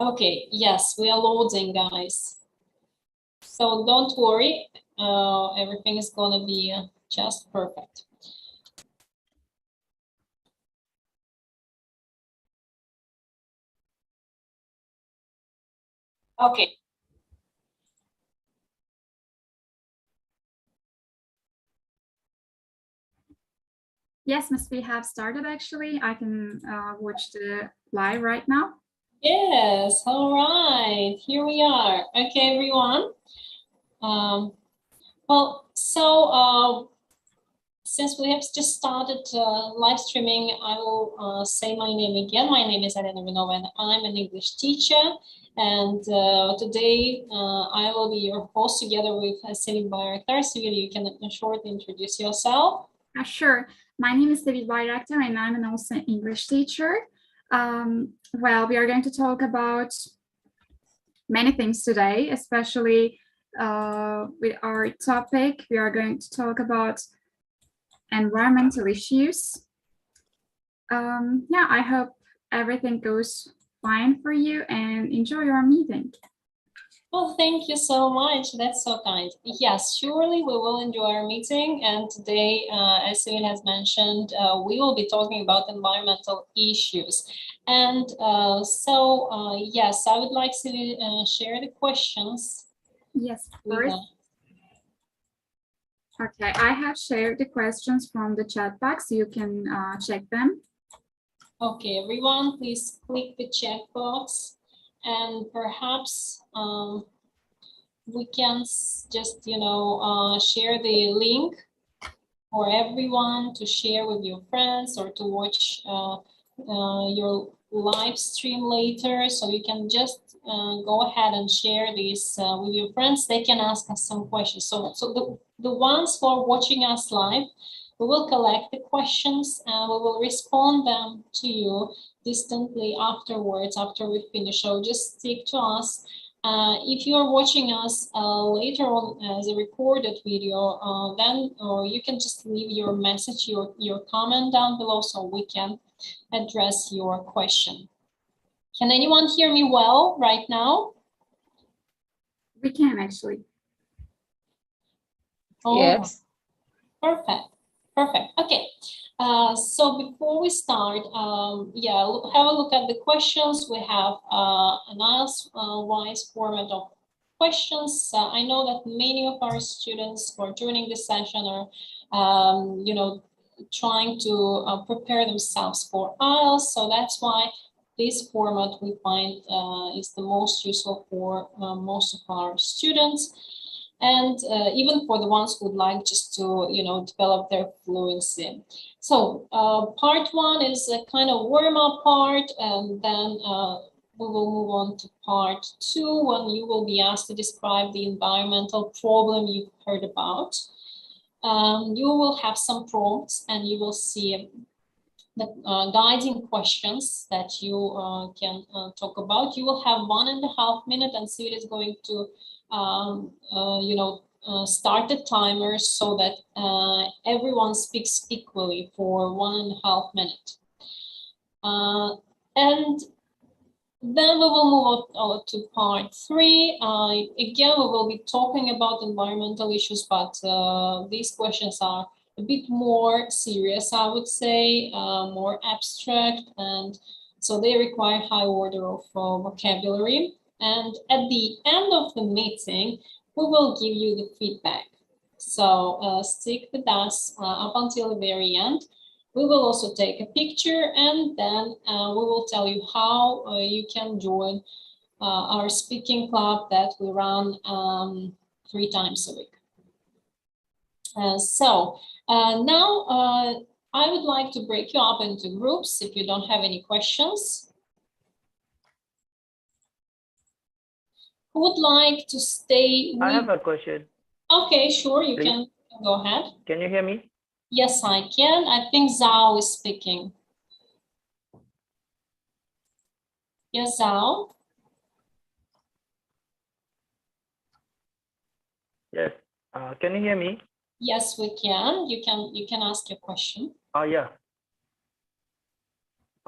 Okay, yes, we are loading, guys. So don't worry, everything is gonna be just perfect. Okay. Yes, Miss, we have started actually. I can watch the live right now. Yes, all right, here we are. Okay, everyone. Well, so since we have just started live streaming, I will say my name again. My name is Elena Vinova, and I'm an English teacher. And today I will be your host together with Sevil Bayraktar. Sevil, you can shortly introduce yourself. Sure. My name is Sevil Bayraktar, and I'm also an English teacher. Well, we are going to talk about many things today, especially with our topic. We are going to talk about environmental issues. Yeah, I hope everything goes fine for you and enjoy your meeting. Well, thank you so much. That's so kind. Yes, surely we will enjoy our meeting. And today, as Sevil has mentioned, we will be talking about environmental issues. And yes, I would like to share the questions. Yes, first. Okay, I have shared the questions from the chat box. You can check them. Okay, everyone, please click the chat box, and perhaps we can just, share the link for everyone to share with your friends or to watch your live stream later. So you can just go ahead and share this with your friends. They can ask us some questions. So the ones who are watching us live, we will collect the questions and we will respond them to you distantly afterwards, after we finish. So just stick to us. If you are watching us later on as a recorded video, then you can just leave your message, your comment down below so we can address your question. Can anyone hear me well right now? We can actually. Oh, yes. Perfect. Perfect. Okay. So before we start, yeah, have a look at the questions. We have an IELTS-wise format of questions. I know that many of our students who are joining this session are, trying to prepare themselves for IELTS. So that's why this format we find is the most useful for most of our students. And even for the ones who would like just to, develop their fluency. So part one is a kind of warm-up part, and then we will move on to part two, when you will be asked to describe the environmental problem you've heard about. You will have some prompts, and you will see the guiding questions that you can talk about. You will have 1.5 minutes, and Siri is going to start the timer so that everyone speaks equally for 1.5 minutes. And then we will move on to part three. Again, we will be talking about environmental issues, but these questions are a bit more serious, I would say, more abstract, and so they require high order of vocabulary. And at the end of the meeting, we will give you the feedback. So stick with us up until the very end. We will also take a picture, and then we will tell you how you can join our speaking club that we run 3 times a week. Now I would like to break you up into groups if you don't have any questions. Who would like to stay with... I have a question. Okay, sure, you can go ahead. Can you hear me? Yes, I can. I think Zhao is speaking. Yes, Zhao? Yes. Can you hear me? Yes, we can. You can ask your question. Oh, yeah.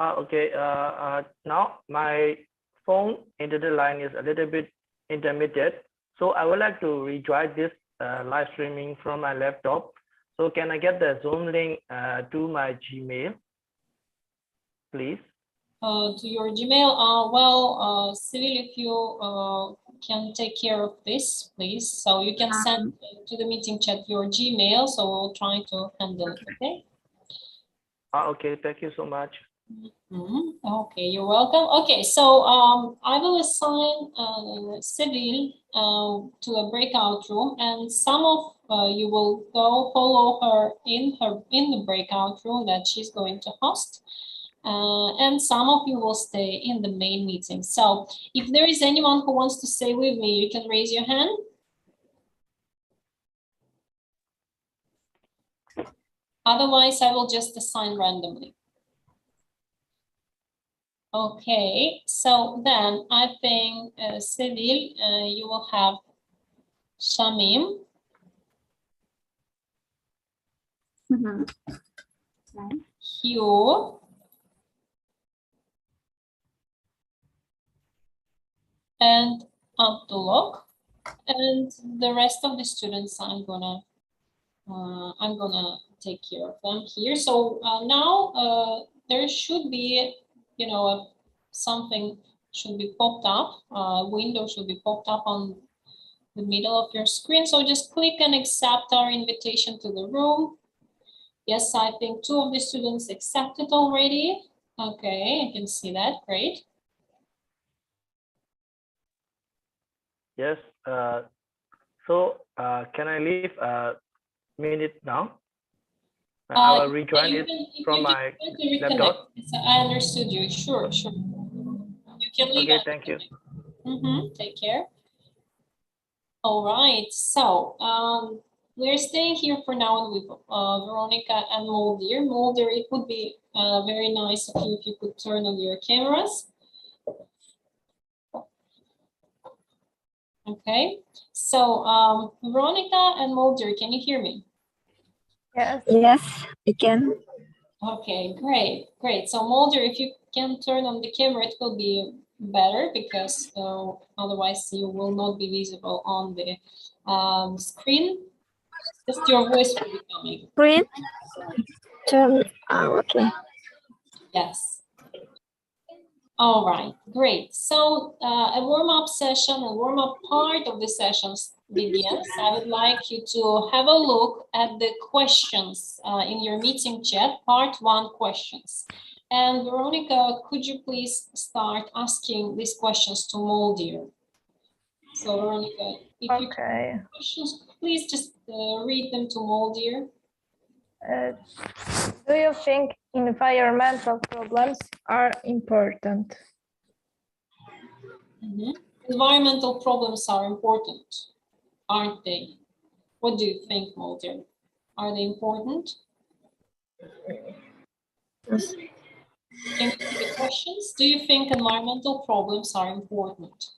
Okay. Now my phone internet line is a little bit intermittent. So I would like to rejoin this live streaming from my laptop. So can I get the Zoom link to my Gmail, please? To your Gmail. Well, Cyril, if you can take care of this, please. So you can send to the meeting chat your Gmail. So we'll try to handle it. Okay. Okay. Thank you so much. Okay, you're welcome. Okay, so I will assign Cyril to a breakout room, and some of you will go follow her in the breakout room that she's going to host. And some of you will stay in the main meeting. So if there is anyone who wants to stay with me, you can raise your hand. Otherwise, I will just assign randomly. Okay, so then I think, Cyril, you will have Shamim. Okay. Hugh. And Abdullah, and the rest of the students I'm gonna take care of them here. So now there should be, you know, something should be popped up, window should be popped up on the middle of your screen. So just click and accept our invitation to the room. Yes, I think 2 of the students accepted already. Okay, I can see that. Great. Yes. So can I leave a minute now? I will rejoin it from my laptop. I understood you. Sure, sure. You can leave. Okay, thank you. Take care. All right. So we're staying here for now with Veronica and Mulder. Mulder, it would be very nice of you if you could turn on your cameras. Okay. So Veronica and Mulder, can you hear me? Yes, I can. Okay, great, great. So Mulder, if you can turn on the camera, it will be better because otherwise you will not be visible on the screen. Just your voice will be coming. Screen? Turn. Okay. Yes. All right, great. So a warm-up session, a warm-up part of the sessions begins. I would like you to have a look at the questions in your meeting chat, part 1 questions. And Veronica, could you please start asking these questions to Mulder? So Veronica, if you have questions, please just read them to Mulder. Do you think environmental problems are important? Environmental problems are important, aren't they? What do you think, Mulder? Are they important? Yes. Can you see the questions? Do you think environmental problems are important?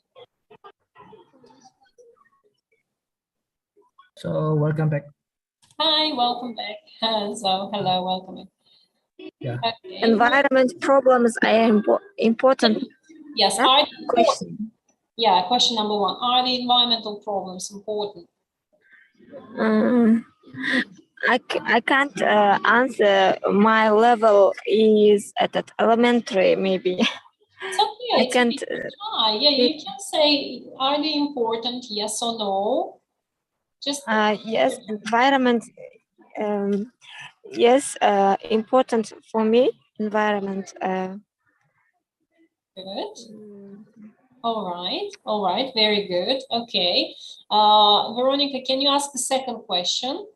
So welcome back. Hi, welcome back. So hello, welcome back. Yeah. Okay. Environment problems are important. Yes. Are they question? Yeah. Question number 1. Are the environmental problems important? I can't answer. My level is at that elementary, maybe. It's okay. I can't. Yeah, you can say, are they important? Yes or no. Just yes, environment. Yes, important for me. Environment. Good. All right, very good. Okay. Veronica, can you ask the second question?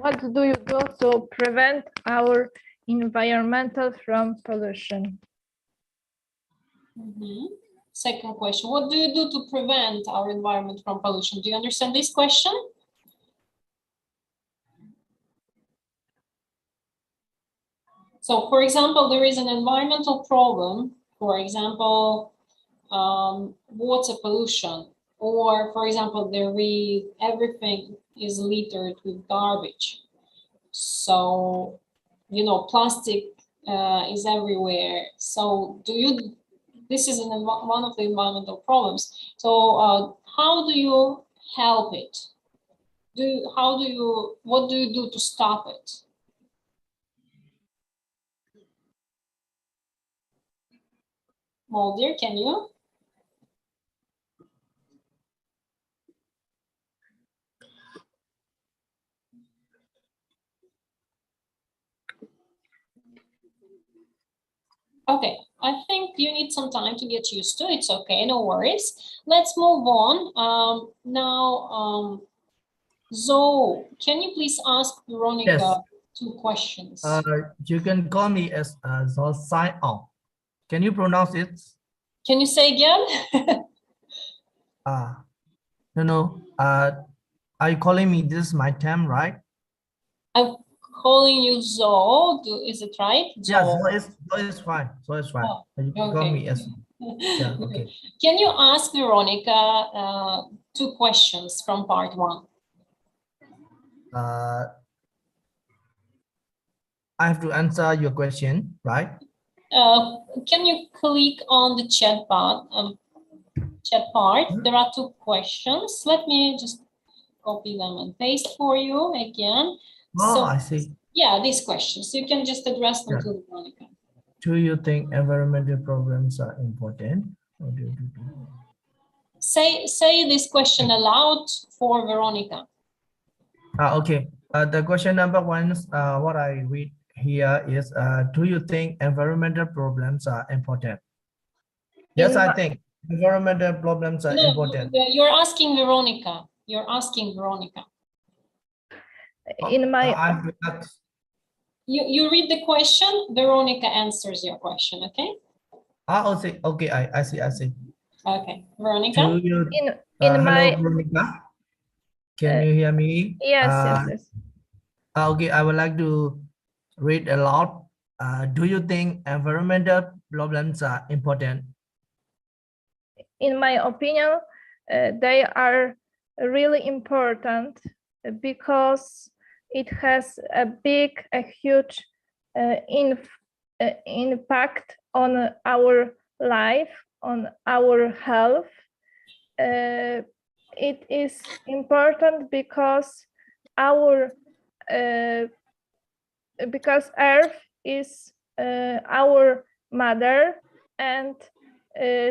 What do you do to prevent our environmental from pollution? Second question, what do you do to prevent our environment from pollution? Do you understand this question? So, for example, there is an environmental problem, for example, water pollution, or for example, everything is littered with garbage. So, you know, plastic is everywhere. So this is one of the environmental problems. So how do you help it? What do you do to stop it? Mulder, can you? Okay, I think you need some time to get used to it. It's okay, no worries. Let's move on. Now, Zoe, can you please ask Veronica Yes. 2 questions? You can call me as Zoe sign on. Can you pronounce it? Can you say again? No. Are you calling me? This is my time, right? I'm calling you Zoe. Is it right? Yes, Zoe. Zoe is fine. Zoe is fine. Oh, You can call me as. Yeah, okay. Can you ask Veronica 2 questions from part 1? I have to answer your question, right? Can you click on the chat part? There are 2 questions. Let me just copy them and paste for you again. Oh, So, I see. yeah, these questions. You can just address them to Veronica. Do you think environmental problems are important? Or do you do? Say this question aloud for Veronica. Okay. The question number 1 is what I read here is, do you think environmental problems are important? Yes, I think environmental problems are important. You're asking Veronica. You're asking Veronica. In my you read the question, Veronica answers your question, okay? Okay, I see. Okay, Veronica. Do you, in hello, my Veronica? Can you hear me? yes. Okay, I would like to read aloud. Do you think environmental problems are important? In my opinion, they are really important because it has a huge impact on our life, on our health. It is important because because Earth is our mother, and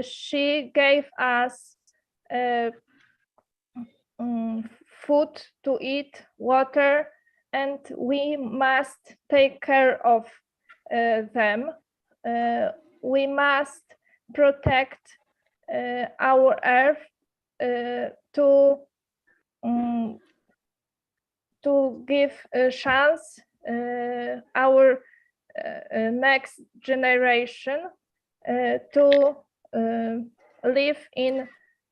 she gave us food to eat, water, and we must take care of them. We must protect our Earth to give a chance our next generation to live in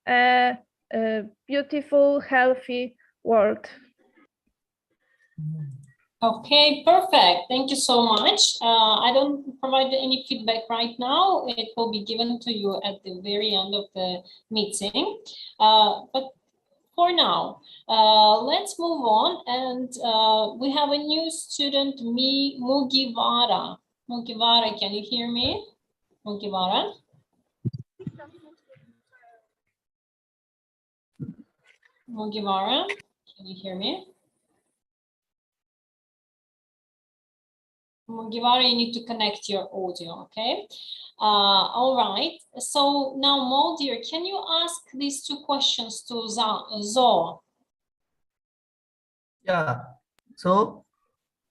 a beautiful, healthy world. Okay, perfect. Thank you so much. I don't provide any feedback right now. It will be given to you at the very end of the meeting. But for now, let's move on. And we have a new student, Mugivara. Mugivara, can you hear me? Mugivara? Mugivara, can you hear me? Mugivara, you need to connect your audio, okay? All right, so now Moldir, can you ask these 2 questions to Zo? Yeah, so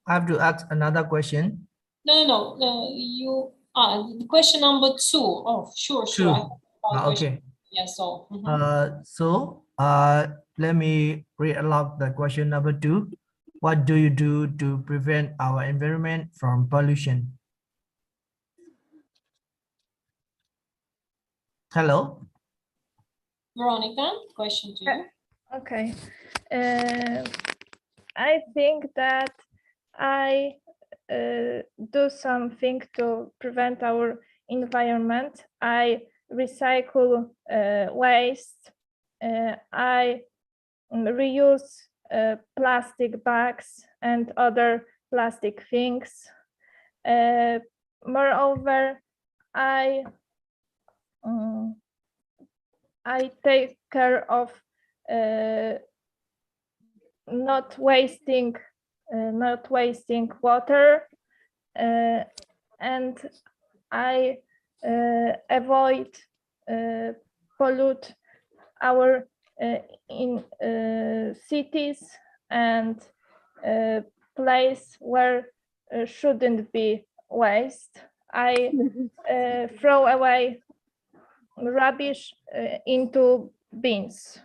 I have to ask another question. No, you question number 2. Oh, sure. Okay. Yes, so. So let me read aloud the question number 2. What do you do to prevent our environment from pollution? Hello. Veronica, question to you. Okay. I think that I do something to prevent our environment. I recycle waste. I reuse plastic bags and other plastic things. Moreover, I take care of not wasting water, and I avoid pollute our in cities and place where shouldn't be waste. I throw away rubbish into bins.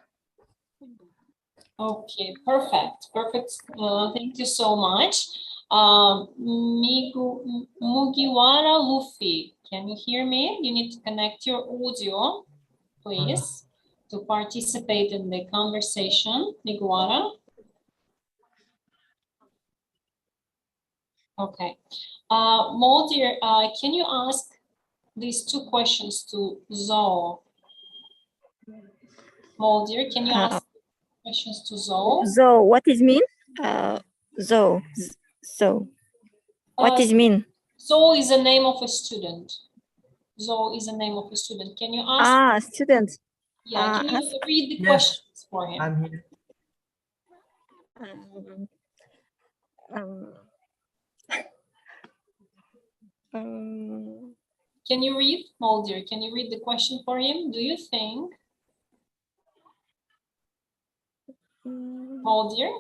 Okay, perfect. Thank you so much. Mugiwara Luffy, can you hear me? You need to connect your audio, please, to participate in the conversation. Mugiwara. Okay. Moldir, can you ask these two questions to Zoe? Moldir, can you ask questions to Zoe? So what is mean? So what is mean? Zoe is the name of a student. Zoe is the name of a student. Can you ask? Student. Yeah, can you read the Yes, questions for him? I'm here. Can you read, Moldir? Can you read the question for him? Do you think, Moldir,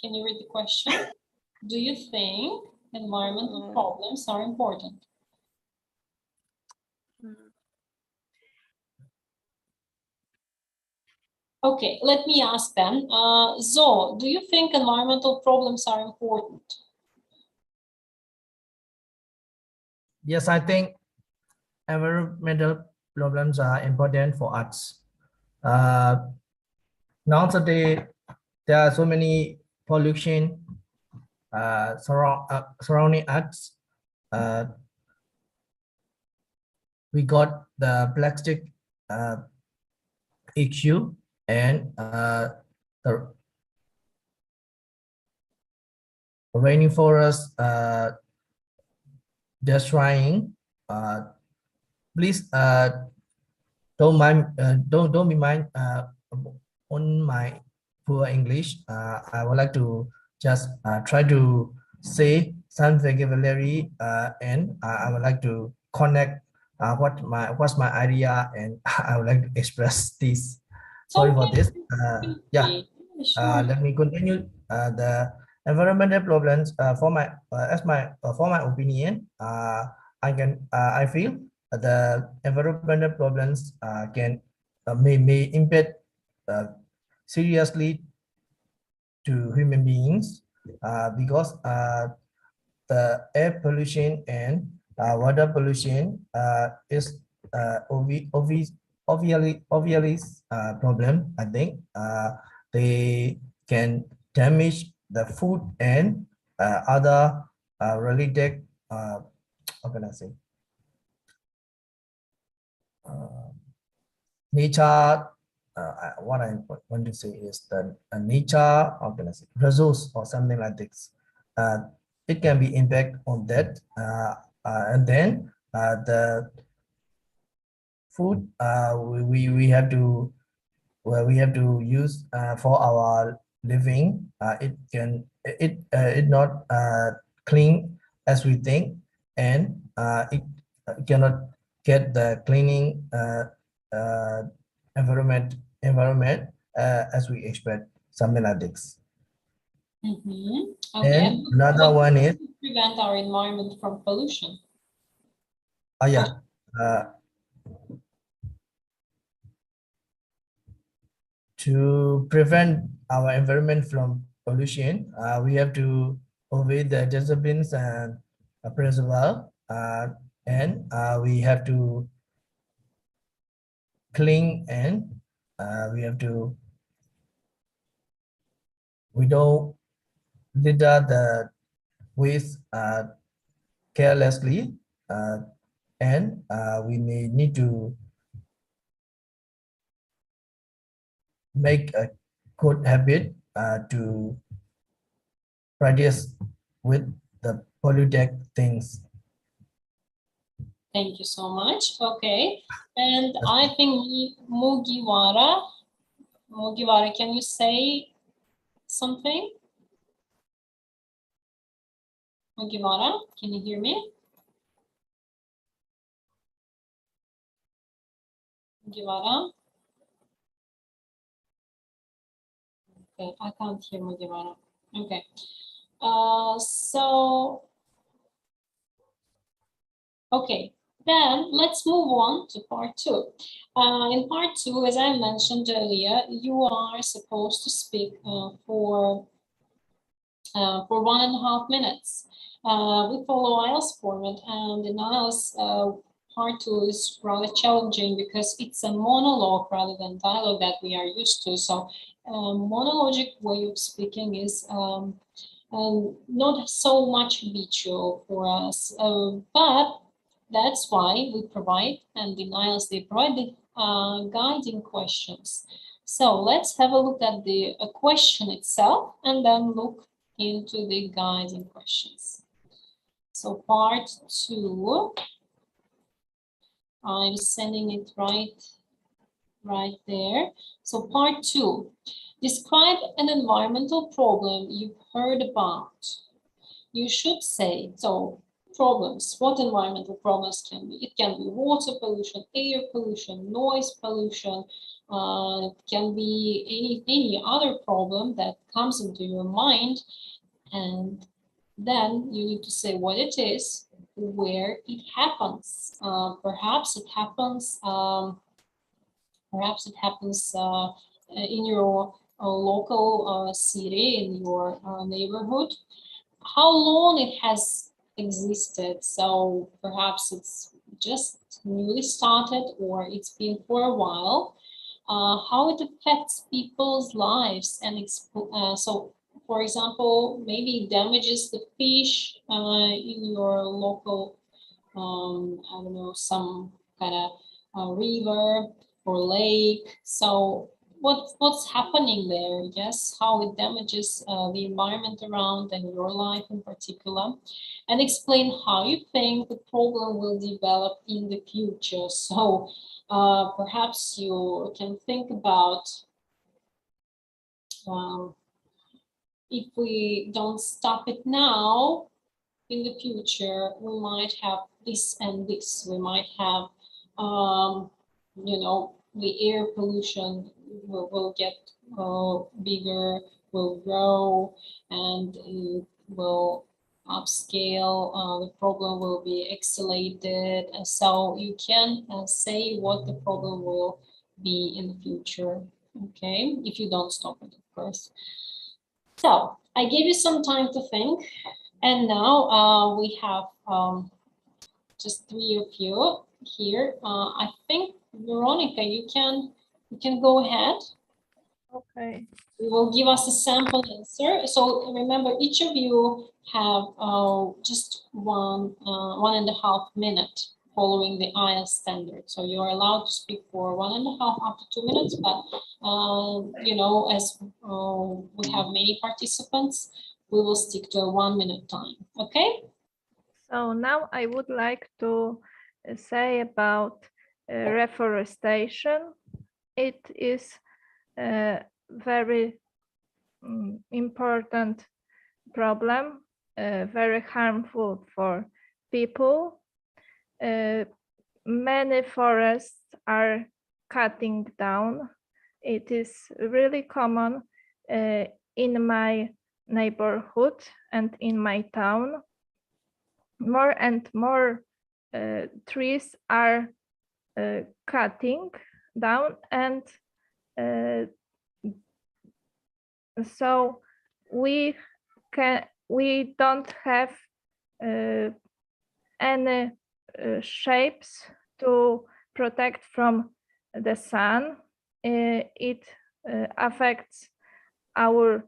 can you read the question? Do you think environmental problems are important? Okay, let me ask then. Zoe, do you think environmental problems are important? Yes, I think environmental problems are important for us. Nowadays, there are so many pollution surrounding us. We got the plastic issue and the rainforest destroying. Please don't be mind on my poor English. I would like to just try to say some vocabulary and I would like to connect what's my idea, and I would like to express this. Sorry for this. Yeah. Let me continue. The environmental problems for my opinion. I feel the environmental problems may impact seriously to human beings because the air pollution and water pollution is obviously problem. I think they can damage the food and other related how can I say nature. What I want to say is the nature, how can I say, resource or something like this. It can be impact on that, and then the food we have to use for our living. It not clean as we think, and it cannot get the cleaning environment as we expect, something like this. Okay. And another one is prevent our environment from pollution. To prevent our environment from pollution, we have to obey the disciplines and principle, and we have to clean, and we don't litter the waste carelessly, and we may need to make a good habit to practice with the polluted things. Thank you so much. Okay. And I think Mugiwara, can you say something? Mugiwara, can you hear me? Mugiwara? Okay, I can't hear Mugiwara. Okay. Okay, then let's move on to part 2. In part 2, as I mentioned earlier, you are supposed to speak for 1.5 minutes. We follow IELTS format, and in IELTS, part 2 is rather challenging because it's a monologue rather than dialogue that we are used to. So monologic way of speaking is not so much habitual for us, but that's why we provide, and in IELTS they provide the guiding questions. So let's have a look at the question itself and then look into the guiding questions. So part 2, I'm sending it right there. So part 2, describe an environmental problem you've heard about. You should say, so problems, what environmental problems can be? It can be water pollution, air pollution, noise pollution. It can be any other problem that comes into your mind, and then you need to say what it is, where it happens. Perhaps it happens in your local city, in your neighborhood. How long it has existed? So perhaps it's just newly started, or it's been for a while. How it affects people's lives, and so, for example, maybe it damages the fish in your local, I don't know, some kind of river or lake. So what's happening there? Yes, how it damages the environment around and your life in particular, and explain how you think the problem will develop in the future. So perhaps you can think about if we don't stop it now, in the future, we might have this and this. We might have, you know, the air pollution will get bigger, will grow, and it will upscale. The problem will be escalated. And so you can say what the problem will be in the future, okay, if you don't stop it, of course. So I gave you some time to think. And now we have just 3 of you here. I think, Veronica, you can go ahead. Okay. You will give us a sample answer. So remember, each of you have just 1.5 minutes following the IELTS standard. So you are allowed to speak for 1.5 up to 2 minutes, but you know, as we have many participants, we will stick to a 1 minute time, okay? So now I would like to say about reforestation. It is a very important problem, very harmful for people. Many forests are cutting down. It is really common in my neighborhood and in my town. More and more trees are cutting down, and so we don't have any shapes to protect from the sun. It affects our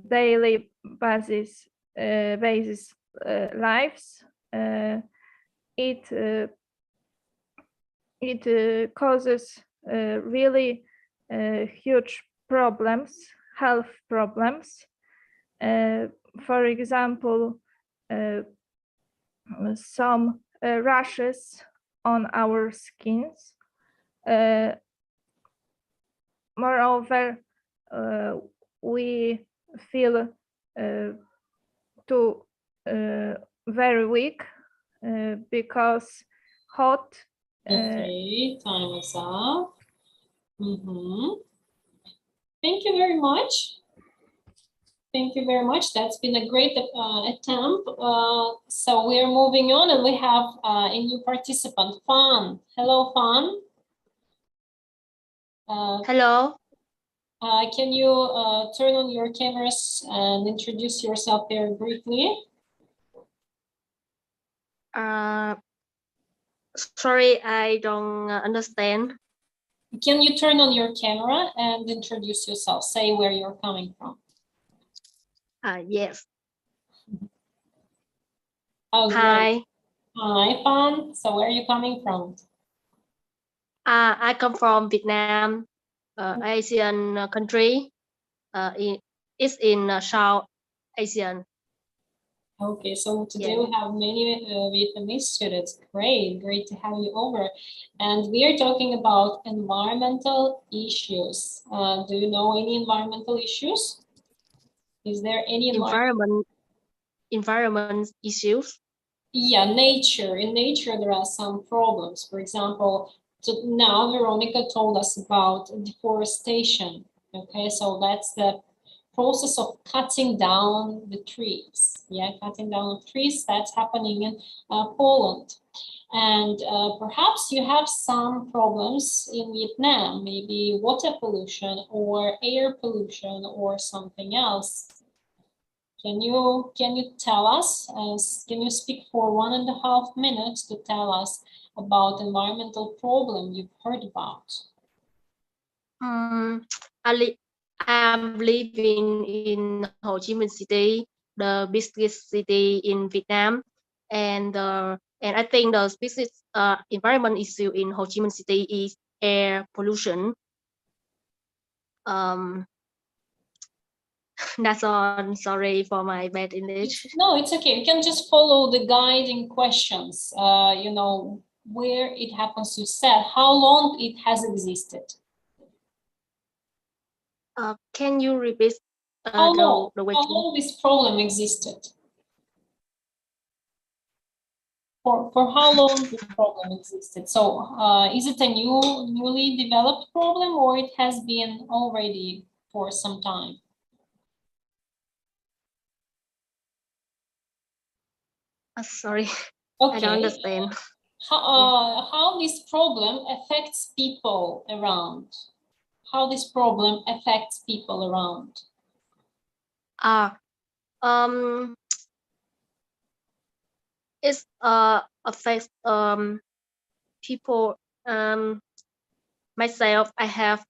daily basis lives. It causes really huge problems, health problems. For example, some rashes on our skins. Moreover, we feel very weak because hot. Okay, time is up. Thank you very much. Thank you very much. That's been a great attempt. So we are moving on, and we have a new participant, Fan. Hello, Fan. Hello. Can you turn on your cameras and introduce yourself very briefly? Sorry, I don't understand. Can you turn on your camera and introduce yourself? Say where you're coming from. Yes. Oh, Hi. great. Hi, Fan. So where are you coming from? I come from Vietnam, Asian country. It's in South Asian. Okay, so today we have many Vietnamese students. Great to have you over. And we are talking about environmental issues. Do you know any environmental issues? Is there any environment issues? Yeah, nature. In nature, there are some problems. For example, now Veronica told us about deforestation. Okay, so that's the process of cutting down the trees. Yeah, cutting down of trees, that's happening in Poland. And perhaps you have some problems in Vietnam, maybe water pollution or air pollution or something else. Can you tell us, can you speak for 1.5 minutes to tell us about environmental problem you've heard about? I'm living in Ho Chi Minh City, the biggest city in Vietnam, and I think the biggest environment issue in Ho Chi Minh City is air pollution. That's all. Sorry for my bad English. No, it's okay. You can just follow the guiding questions. You know, where it happens, you said, how long it has existed. Can you repeat how long this problem existed? For how long this problem existed? So is it a newly developed problem, or it has been already for some time? Sorry, okay. I don't understand. How this problem affects people around? How this problem affects people around? It affects people. Myself, I have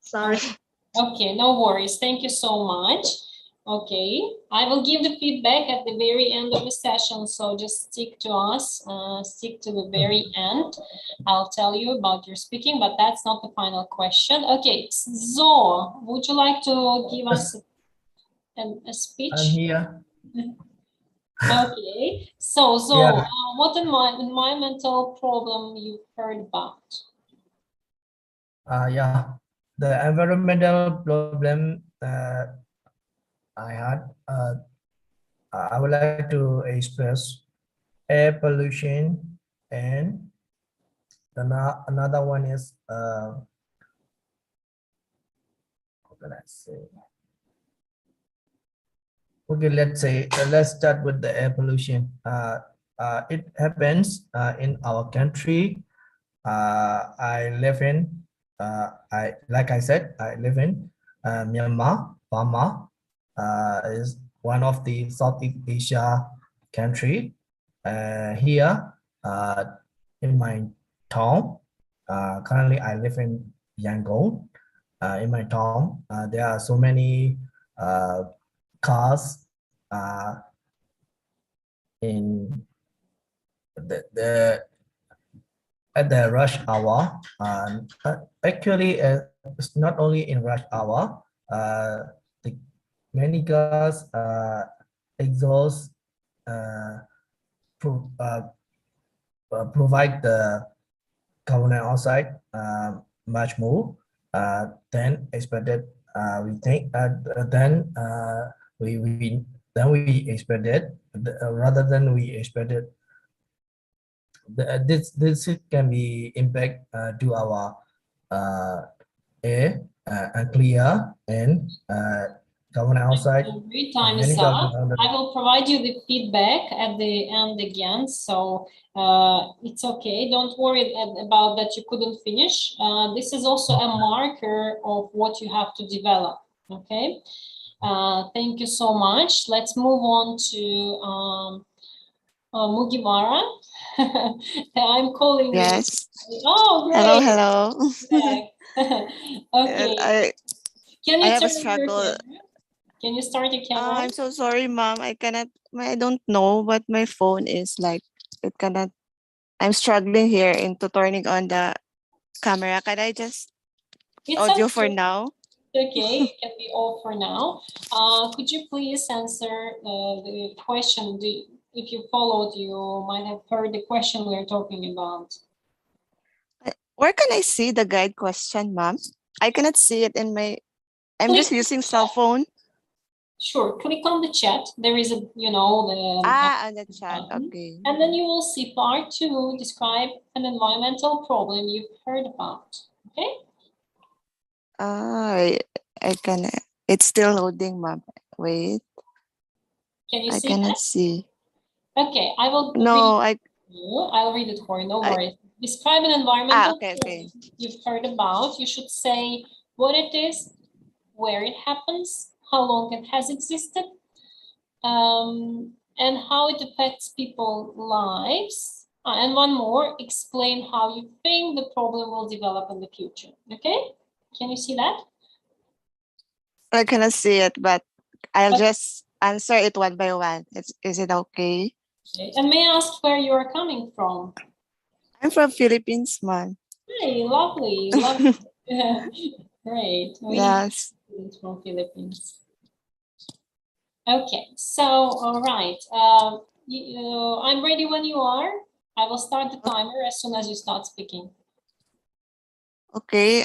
sorry. Okay, no worries. Thank you so much. Okay, I will give the feedback at the very end of the session, so just stick to us, stick to the very end. I'll tell you about your speaking, but that's not the final question. Okay, Zo, would you like to give us a speech? I'm here. Okay, so Zo, yeah. what environmental problem you've heard about? Yeah, the environmental problem I had, I would like to express air pollution, and another one is how can I say? Okay, let's start with the air pollution. It happens in our country. I live in like I said, I live in Myanmar. Burma is one of the Southeast Asia country. Here in my town, currently I live in Yangon. In my town, there are so many cars in at the rush hour. Actually, it's not only in rush hour. the many gas exhaust pro, provide the carbon dioxide much more than expected. We think we expected rather than we expected. This can be impact to our air and clear and carbon dioxide. Your time is up. I will provide you the feedback at the end again, so it's okay. Don't worry about that you couldn't finish. This is also a marker of what you have to develop. Okay. Thank you so much. Let's move on to Mugimara. I'm calling you. Yes. Oh, great. Hello, hello. Okay. Can you I have a turn your struggle. camera? Can you start your camera? I'm so sorry, mom. I don't know what my phone is like. It cannot. I'm struggling here into turning on the camera. Can I just audio Okay. for now? Okay, it can be all for now. Could you please answer the question? If you followed, you might have heard the question we're talking about. Where can I see the guide question, mom? I cannot see it in my. I'm just using cell phone. Sure, click on the chat. There is a, the on the chat. button. Okay. And then you will see part 2, describe an environmental problem you've heard about. Okay. I can. It's still loading, mom. Wait. Can you see I cannot that? see. Okay, I will. No, I'll read it for you. No worries. Describe an environmental okay. you've heard about. You should say what it is, where it happens, how long it has existed, and how it affects people's lives. And one more, explain how you think the problem will develop in the future. Okay? Can you see that? I cannot see it, but I'll just answer it one by one. Is it okay? Okay. And may I ask where you are coming from? I'm from Philippines, man. Hey, lovely, lovely. Great. Yes. From Philippines. Okay, so all right. I'm ready when you are. I will start the timer as soon as you start speaking. Okay.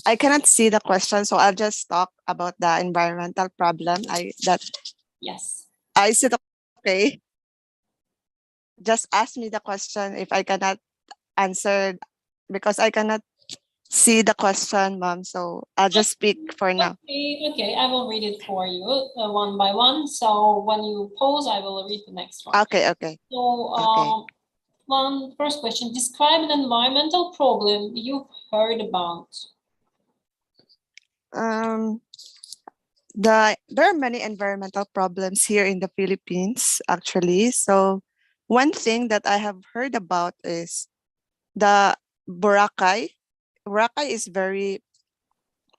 I cannot see the question, so I'll just talk about the environmental problem. Yes. Is it okay? Just ask me the question if I cannot answer, because I cannot see the question, mom. So I'll just speak for now. Okay, I will read it for you one by one. So when you pause, I will read the next one. Okay. So first question, describe an environmental problem you've heard about. There are many environmental problems here in the Philippines, actually. So one thing that I have heard about is the Boracay. Boracay is very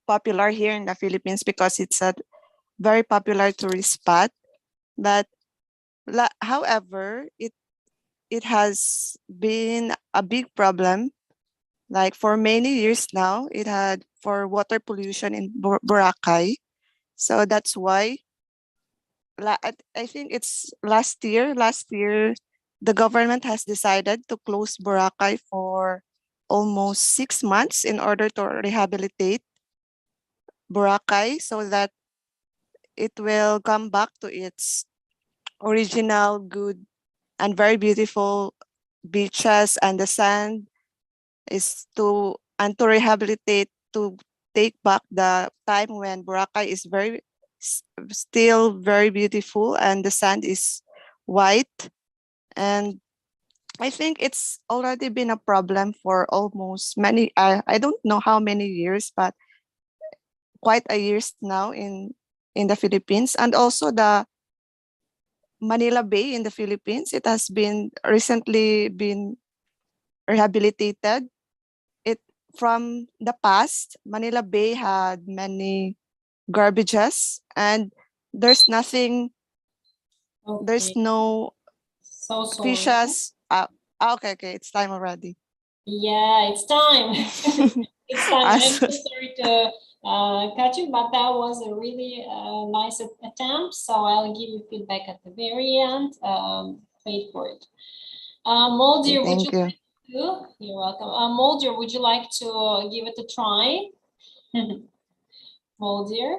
popular here in the Philippines because it's a very popular tourist spot. But however, it has been a big problem. Like for many years now, it had for water pollution in Boracay. So that's why I think it's last year, the government has decided to close Boracay for almost 6 months in order to rehabilitate Boracay so that it will come back to its original good and very beautiful beaches, and the sand is to rehabilitate, to take back the time when Boracay is still very beautiful and the sand is white. And I think it's already been a problem for almost I don't know how many years, but quite a years now in the Philippines. And also the Manila Bay in the Philippines, it has been recently been rehabilitated. From the past, Manila Bay had many garbages and there's nothing, there's no fishes. Okay, it's time already. Yeah, it's time. It's time. I'm so sorry Katyu, but that was a really nice attempt. So I'll give you feedback at the very end. Wait for it. Moldir, would you like to? You're welcome. Moldir, would you like to give it a try? Moldir,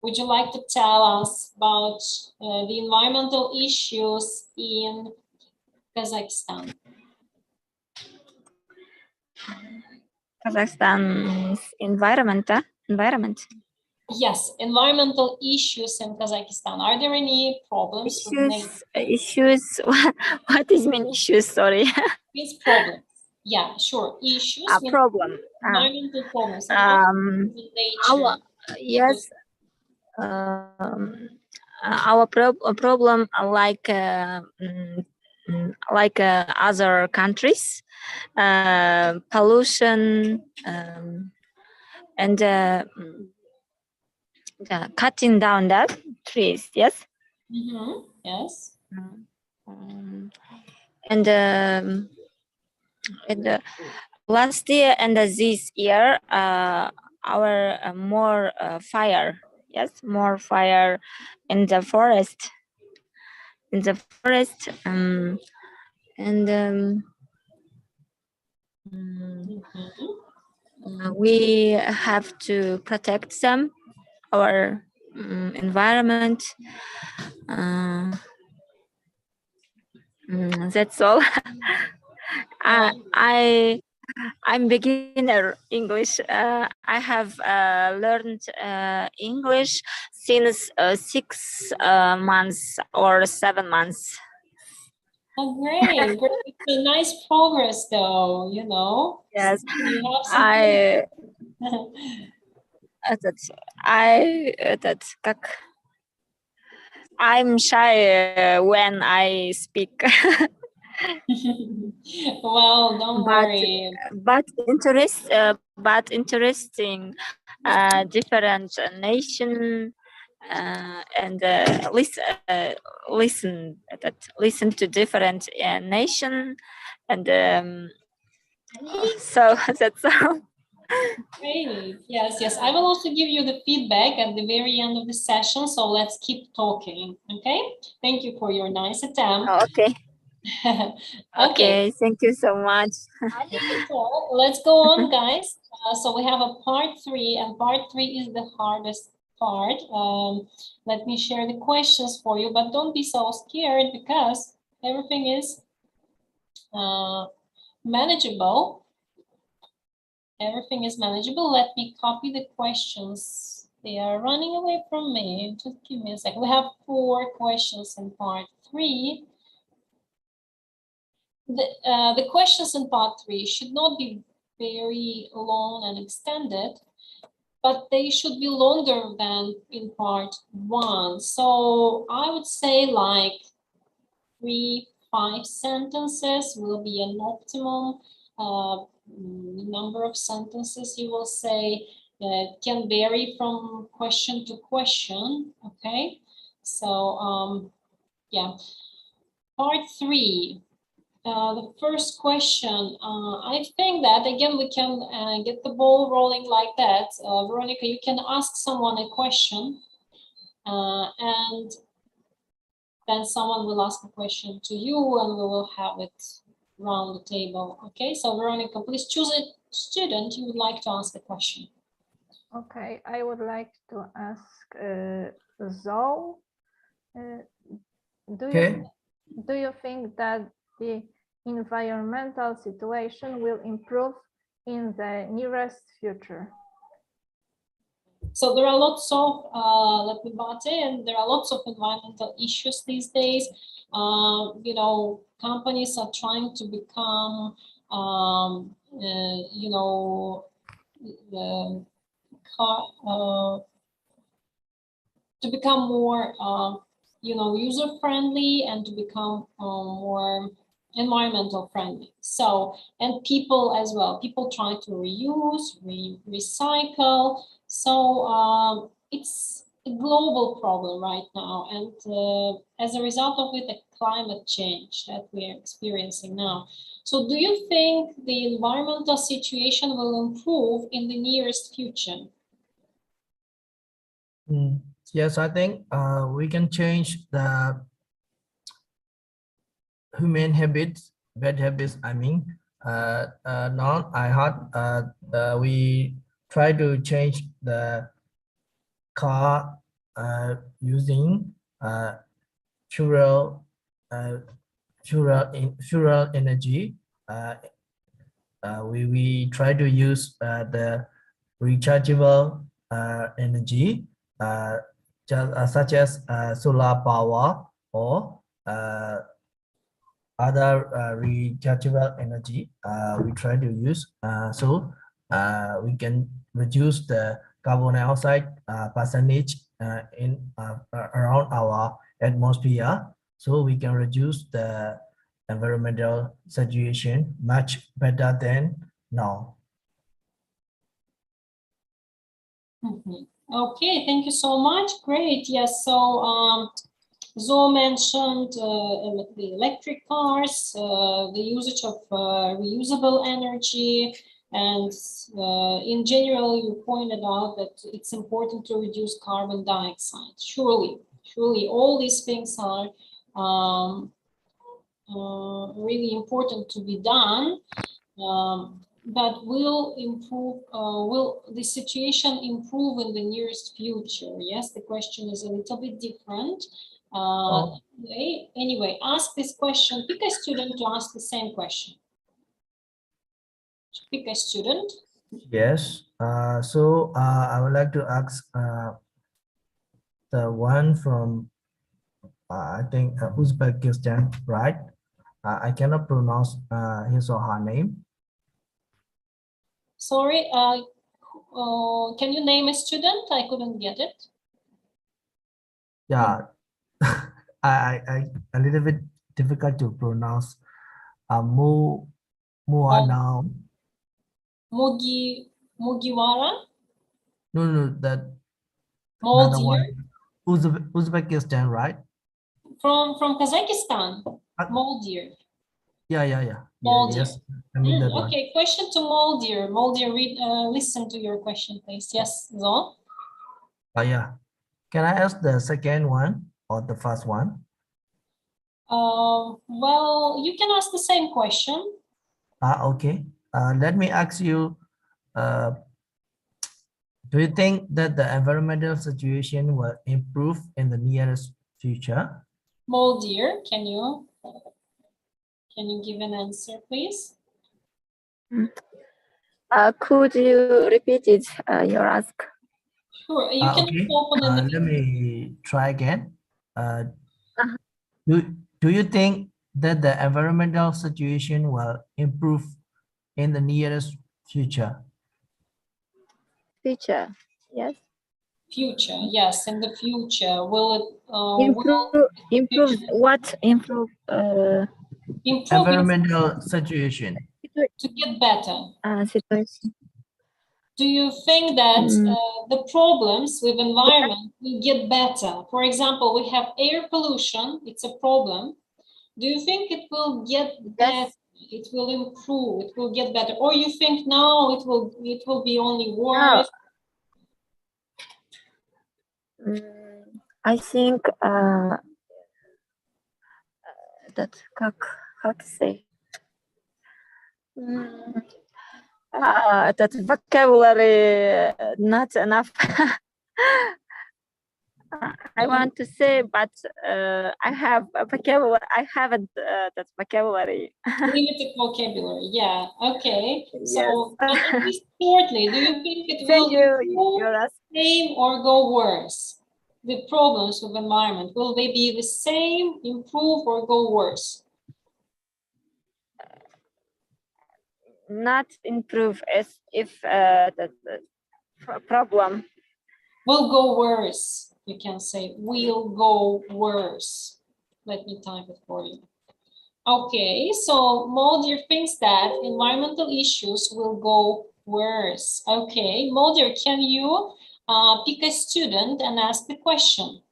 would you like to tell us about the environmental issues in Kazakhstan? Kazakhstan's environment. Yes, environmental issues in Kazakhstan. Are there any problems? Issues. What is mean issues? Sorry. Means problems. Yeah, sure. Issues. Problem. Environmental problems. Yes. Our problem like other countries, pollution and cutting down that trees. Yes. Yes. And last year and this year, our more fire. Yes, more fire in the forest. We have to protect them, our environment. That's all. I'm beginner English. I have learned English since 6 months or 7 months. Oh, great. It's a nice progress, though, you know. Yes, I'm shy when I speak. Well, don't worry. But interesting, different nation, and listen to different nation, and so that's all. Great. Yes. I will also give you the feedback at the very end of the session. So let's keep talking. Okay. Thank you for your nice attempt. Okay. Okay. Thank you so much. So let's go on, guys. So we have a part 3, and part 3 is the hardest part. Let me share the questions for you, but don't be so scared because everything is manageable. Everything is manageable. Let me copy the questions. They are running away from me. Just give me a second. We have 4 questions in part 3. The questions in part 3 should not be very long and extended, but they should be longer than in part 1. So I would say like 3-5 sentences will be an optimum number of sentences you will say. It can vary from question to question. Okay, so yeah, part 3. The first question, I think that again we can get the ball rolling like that. Veronica, you can ask someone a question and then someone will ask a question to you and we will have it around the table. Okay, so Veronica, please choose a student you would like to ask a question. Okay, I would like to ask Zoe. Do you think that the environmental situation will improve in the nearest future? So there are lots of, and there are lots of environmental issues these days. You know, companies are trying to become, you know, to become more, you know, user-friendly and to become more environmental friendly. So, and people as well, people try to reuse, recycle. So it's a global problem right now, and as a result of it, the climate change that we are experiencing now. So do you think the environmental situation will improve in the nearest future? Yes, I think we can change the human habits, bad habits. I mean, now I heard we try to change the car using fuel energy. We try to use the rechargeable energy, such as solar power or other rechargeable energy we try to use, so we can reduce the carbon dioxide percentage in around our atmosphere, so we can reduce the environmental situation much better than now. Okay, thank you so much. Great. Yes, so Zo mentioned the electric cars, the usage of reusable energy, and in general, you pointed out that it's important to reduce carbon dioxide. Surely, all these things are really important to be done. But will the situation improve in the nearest future? Yes, the question is a little bit different. Anyway, ask this question. Pick a student to ask the same question. Pick a student. Yes. So I would like to ask the one from I think Uzbekistan, right? I cannot pronounce his or her name. Sorry, can you name a student? I couldn't get it. Yeah, I a little bit difficult to pronounce. Muanao. Mugiwara. No, that another one. Uzbekistan, right? From Kazakhstan. Moldir. Yeah. Moldir. Yes. I mean that one. Okay, question to Moldir. Moldir, listen to your question, please. Yes, Zo. Yeah. Can I ask the second one or the first one? Well, you can ask the same question. Okay. Let me ask you, do you think that the environmental situation will improve in the nearest future? Moldir, can you give an answer, please? Could you repeat it, your ask? Sure, you can okay. open in let me try again. Do you think that the environmental situation will improve in the nearest future? Future, yes. Future, yes, in the future. Will it improve what? Improve environmental situation. To get better. Situation. Do you think that the problems with environment will get better? For example, we have air pollution, it's a problem. Do you think it will get better? It will improve, it will get better? Or you think no, it will be only worse? No. I think that how to say? That vocabulary not enough. I want to say, but I have a vocabulary. I haven't that vocabulary. Limited vocabulary, yeah. Okay. Yes. So, but at least shortly, do you think it will improve, same, or go worse? The problems with environment, will they be the same, improve, or go worse? Not improve as if the problem will go worse. You can say will go worse. Let me type it for you. Okay, so Moldir thinks that environmental issues will go worse. Okay, Moldir, can you Pick a student and ask the question.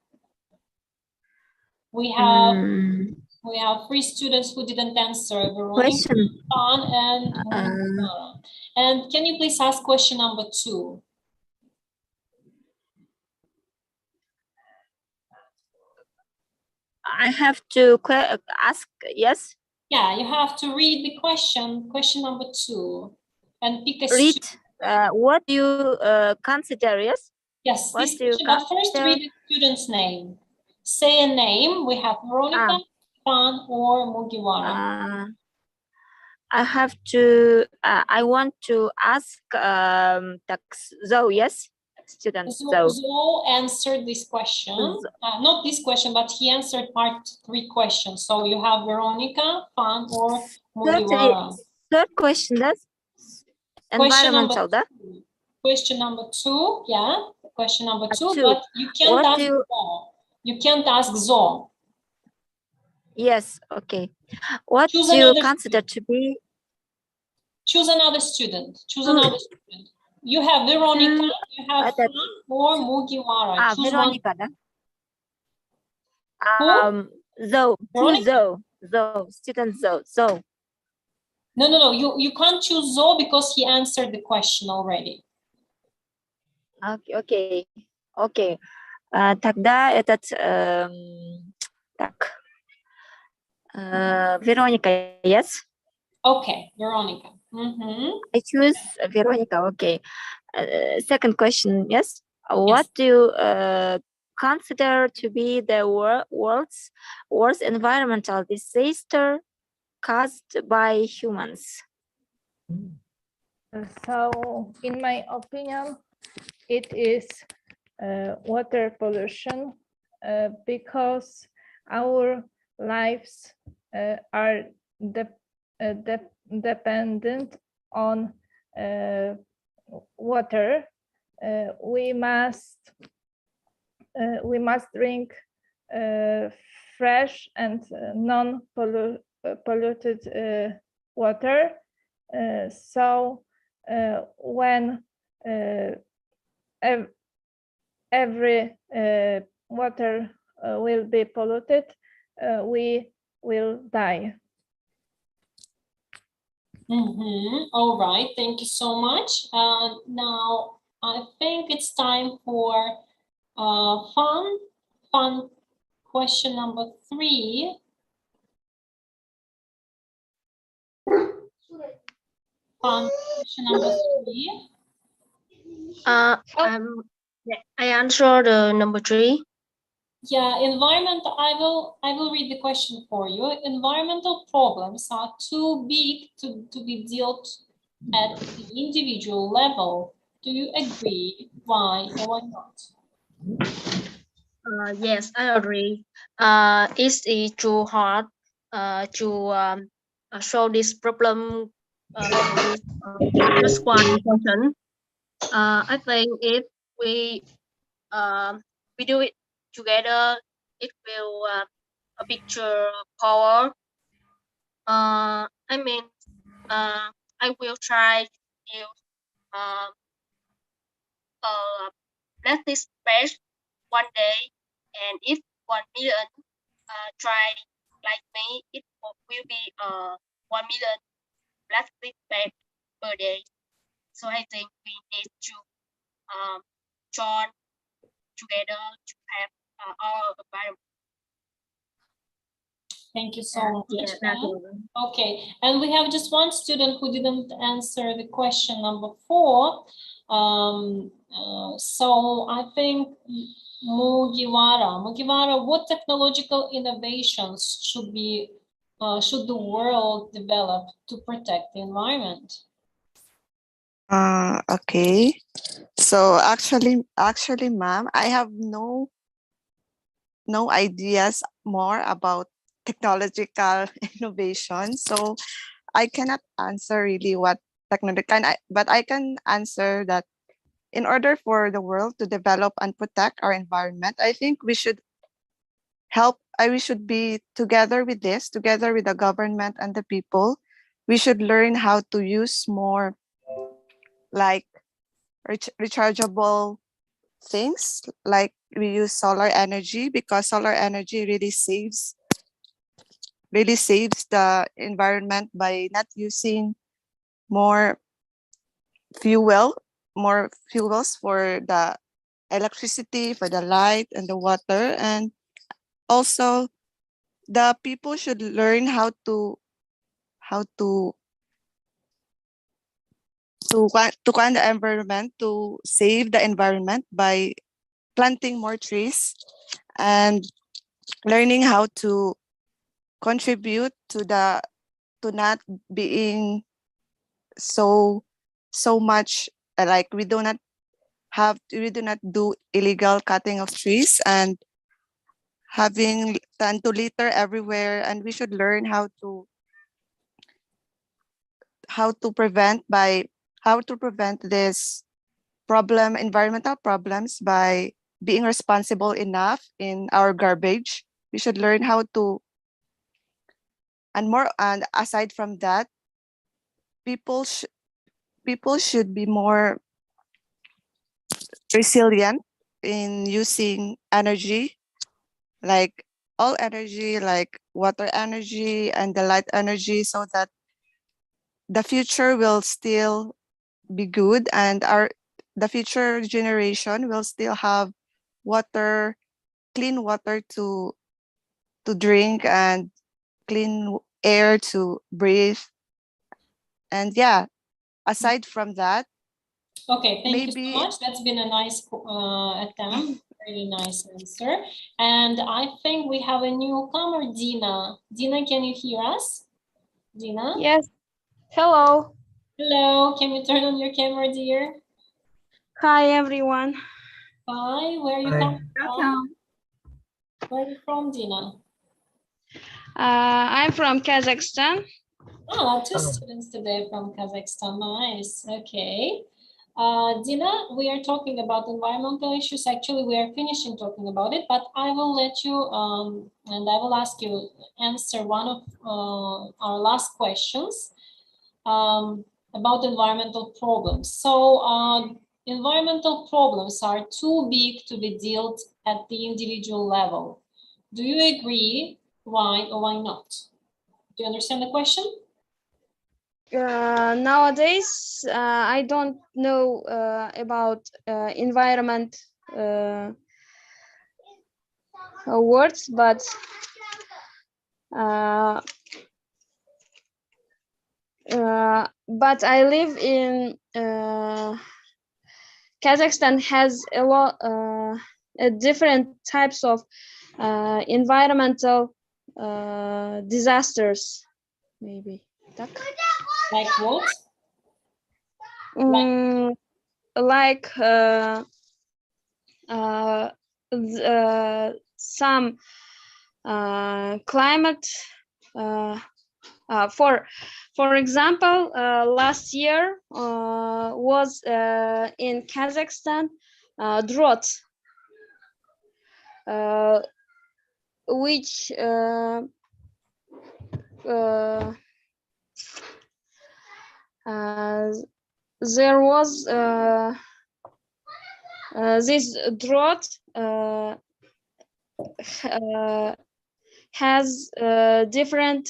We have 3 students who didn't answer. Veronica, Fan, and can you please ask question number 2? I have to ask, yes? Yeah, you have to read the question number 2, and pick a read. student. What do you consider, yes? Yes, what this question, but first read the student's name. Say a name. We have Veronica, Fan, or Mugiwara. I have to, I want to ask Zoe, yes? Student Zoe. Zoe answered this question. Not this question, but he answered part 3 questions. So you have Veronica, Fan, or Mugiwara. Third question, that's environmental. Question number 2, yeah. Question number 2, but you can't ask Zoe. You can't ask Zoe. Yes, okay. What do you consider to be? Choose another student. Choose another student. You have Veronica, you have Fan, or Mugiwara. Choose Veronica. Zoe, student Zoe. No. You can't choose Zoe because he answered the question already. Okay. Тогда этот Veronica, yes? Okay, Veronica. I choose Veronica. Okay. Second question, yes. What do you consider to be the world's worst environmental disaster caused by humans? So, in my opinion, it is water pollution because our lives are dependent on water. We must drink fresh and non-polluted water. So when every water will be polluted, we will die. All right, thank you so much. Now I think it's time for fun question number 3. Fun question number 3. I answer the number 3. Yeah, environmental. I will read the question for you. Environmental problems are too big to be dealt at the individual level. Do you agree? Why or why not? Yes, I agree. It's too hard to solve this problem with just one person. I think if we do it together, it will a picture power. I will try to use plastic space one day, and if 1 million try like me, it will be 1 million plastic bag per day. So I think we need to join together to have our environment. Thank you so much. Okay, and we have just one student who didn't answer the question number 4. So I think Mugiwara, what technological innovations should the world develop to protect the environment? Okay. So actually, ma'am, I have no ideas more about technological innovation. So I cannot answer really what technological, but I can answer that in order for the world to develop and protect our environment, I think we should help. We should be together with the government and the people. We should learn how to use more like rechargeable things, like we use solar energy, because solar energy really saves the environment by not using more fuels for the electricity, for the light and the water. And also the people should learn how to kind the environment, to save the environment by planting more trees and learning how to contribute to not being so much, like we do not do illegal cutting of trees and to litter everywhere. And we should learn how to prevent this environmental problems by being responsible enough in our garbage. We should learn how to, and aside from that, people should be more resilient in using energy, like all energy, like water energy and the light energy, so that the future will still be good, and the future generation will still have clean water to drink, and clean air to breathe. And yeah, aside from that, okay, thank you maybe so much. That's been a nice attempt. Really nice answer. And I think we have a newcomer, Dina. Dina, can you hear us? Dina? Yes. Hello. Hello. Can you turn on your camera, dear? Hi, everyone. Hi. Where are you Hi. coming from? Welcome. Where are you from, Dina? I'm from Kazakhstan. Oh, two Oh. students today from Kazakhstan. Nice. Okay. Dina, we are talking about environmental issues. Actually, we are finishing talking about it, but I will let you and I will ask you answer one of our last questions about environmental problems. So environmental problems are too big to be dealt at the individual level. Do you agree? Why or why not? Do you understand the question? Nowadays, I don't know about environment words, but I live in Kazakhstan has a lot different types of environmental disasters, maybe. Like what? Like some climate. For example, last year was in Kazakhstan drought, which there was this drought has different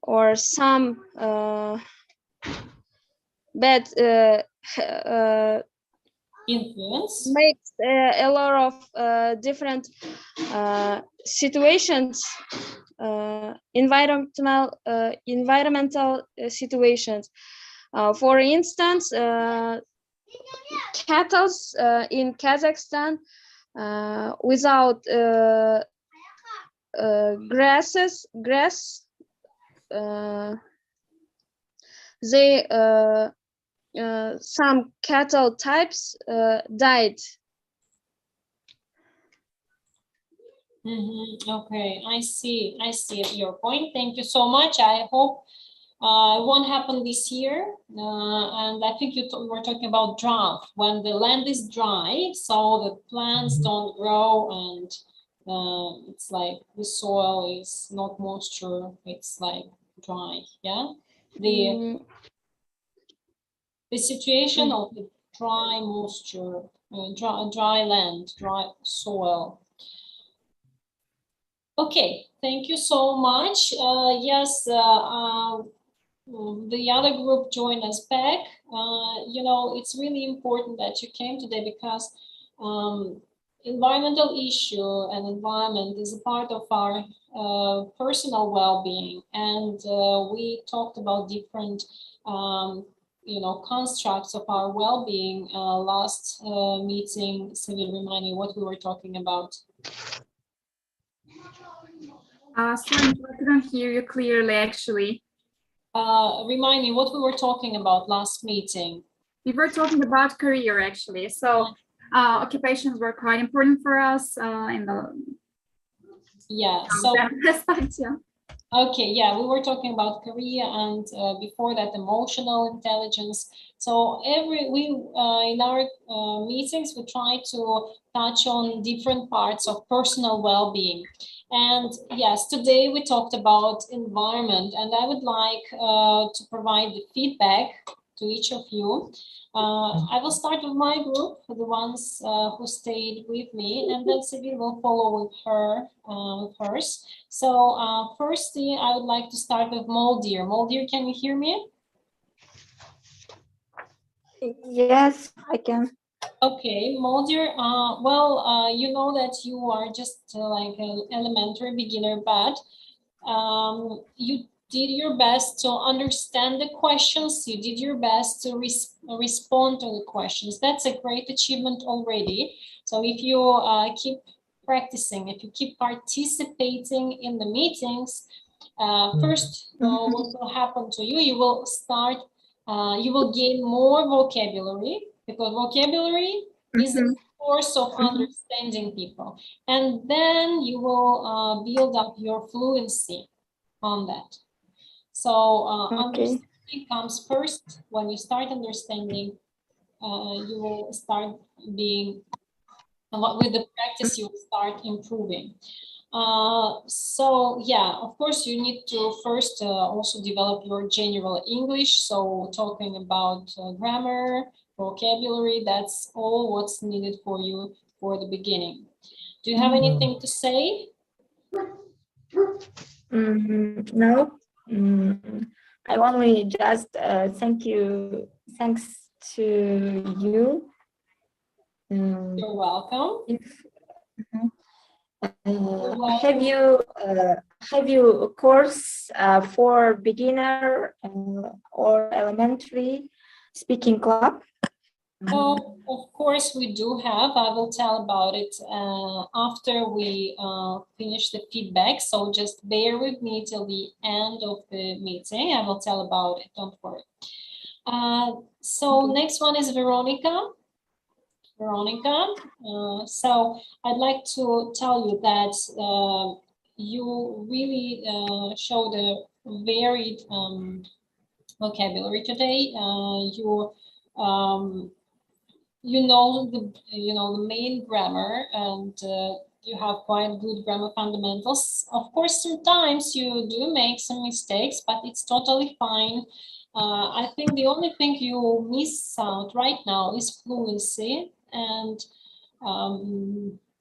or some bad influence, makes a lot of different situations, environmental situations. For instance, cattle in Kazakhstan without grass, they some cattle types died. Okay, I see your point. Thank you so much. I hope it won't happen this year. And I think we're talking about drought, when the land is dry, so the plants don't grow, and it's like the soil is not moisture, it's like dry. Yeah. the situation of the dry moisture, dry land, dry soil. Okay, thank you so much. Yes, the other group joined us back. You know, it's really important that you came today because environmental issue and environment is a part of our personal well-being, and we talked about different you know, constructs of our well-being last meeting. So you remind me what we were talking about. Sorry, I couldn't hear you clearly, actually. Remind me what we were talking about last meeting. We were talking about career, actually. So occupations were quite important for us in the aspect, yeah. Okay, yeah, we were talking about career and before that emotional intelligence. So in our meetings we try to touch on different parts of personal well-being. And yes, today we talked about environment, and I would like to provide the feedback to each of you. I will start with my group, the ones who stayed with me, and then Sylvie will follow with her first. So firstly, I would like to start with Moldir. Moldir, can you hear me? Yes, I can. Okay, Moldir, well, you know that you are just like an elementary beginner, but you did your best to understand the questions. You did your best to respond to the questions. That's a great achievement already. So if you keep practicing, if you keep participating in the meetings, first, what will happen to you? You will start, you will gain more vocabulary, because vocabulary is a source of understanding people. And then you will build up your fluency on that. So understanding comes first. When you start understanding, you will start being, with the practice, you will start improving. So yeah, of course, you need to first also develop your general English. So talking about grammar, vocabulary, that's all what's needed for you for the beginning. Do you have anything to say? No. I only just thanks to you. You're welcome. Have you a course for beginner or elementary speaking club? Oh, of course we do have. I will tell about it after we finish the feedback. So just bear with me till the end of the meeting. I will tell about it. Don't worry. So next one is Veronica. Veronica. So I'd like to tell you that you really showed a varied vocabulary today. You know the main grammar, and you have quite good grammar fundamentals. Of course, sometimes you do make some mistakes, but it's totally fine. I think the only thing you miss out right now is fluency, and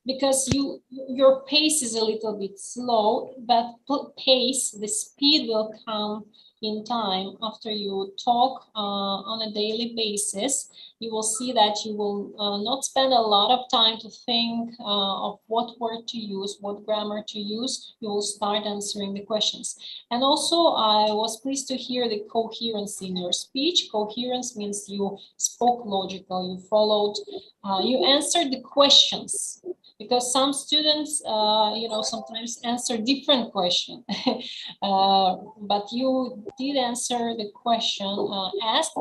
because your pace is a little bit slow, but the speed will come in time. After you talk on a daily basis, you will see that you will not spend a lot of time to think of what word to use, what grammar to use. You will start answering the questions. And also, I was pleased to hear the coherence in your speech. Coherence means you spoke logical, you followed, you answered the questions. Because some students, sometimes answer different question, but you did answer the question asked,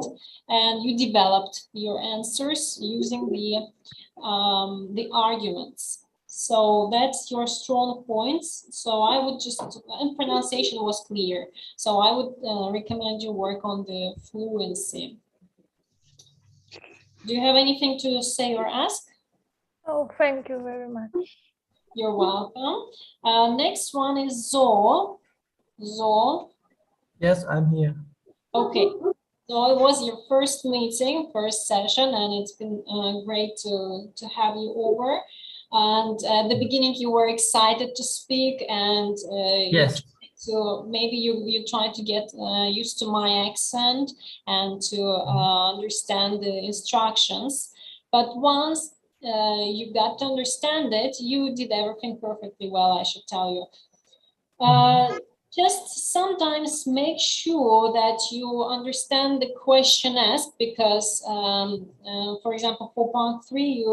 and you developed your answers using the arguments. So that's your strong points. So I would and pronunciation was clear. So I would recommend you work on the fluency. Do you have anything to say or ask? Oh, thank you very much. You're welcome. Next one is Zo. Zo. Yes, I'm here. Okay. So it was your first meeting, first session, and it's been great to have you over. And at the beginning, you were excited to speak, and Yes. so maybe you tried to get used to my accent and to understand the instructions. But once you got to understand it, you did everything perfectly well, I should tell you. Just sometimes make sure that you understand the question asked, because, for example, for part 3, you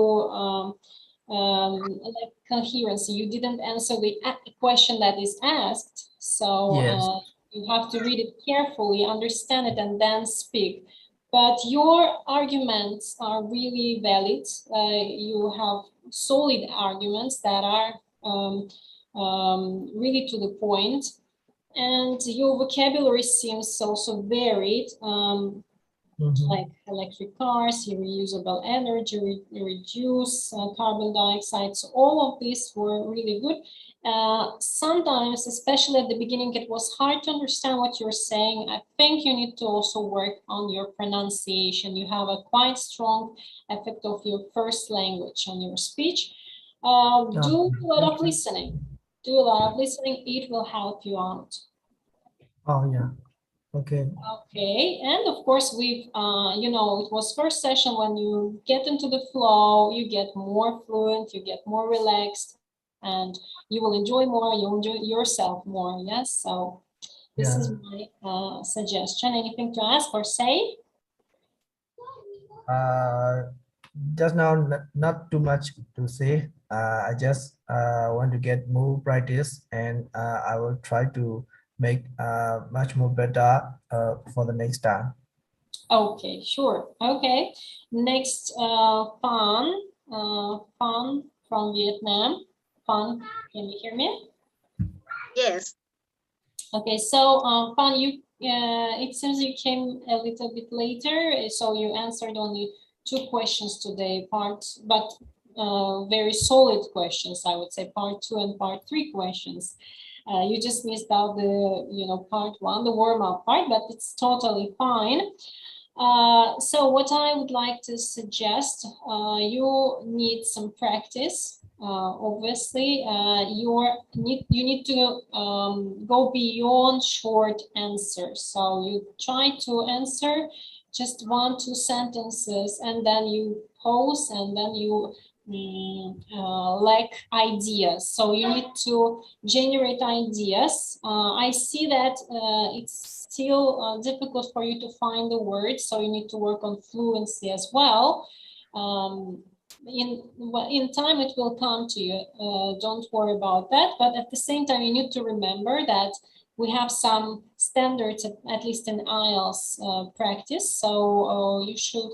like coherence, you didn't answer the question that is asked. So Yes. you have to read it carefully, understand it, and then speak. But your arguments are really valid. You have solid arguments that are really to the point, and your vocabulary seems also varied, like electric cars, reusable energy, reduce carbon dioxide. So all of these were really good. Sometimes, especially at the beginning, it was hard to understand what you're saying. I think you need to also work on your pronunciation. You have a quite strong effect of your first language on your speech. Do a lot of listening. Do a lot of listening. It will help you out. Oh, yeah. Okay. Okay, and of course we've, you know, it was first session. When you get into the flow, you get more fluent, you get more relaxed, and you will enjoy more, you'll enjoy yourself more, yes? So this is my suggestion. Anything to ask or say? Just now, not too much to say. I just want to get more practice, and I will try to make much more better for the next time. Okay, sure. Okay, next, Phan from Vietnam. Phan, can you hear me? Yes. Okay, so Phan, you it seems you came a little bit later, so you answered only 2 questions today, but very solid questions, I would say, part 2 and part 3 questions. You just missed out the, you know, part 1, the warm-up part, but it's totally fine. So what I would like to suggest, you need some practice. Obviously, you need to go beyond short answers. So you try to answer just 1-2 sentences, and then you pause, and then you lack ideas. So you need to generate ideas. I see that it's still difficult for you to find the words, so you need to work on fluency as well. In time it will come to you, don't worry about that, but at the same time you need to remember that we have some standards, at least in IELTS practice, so you should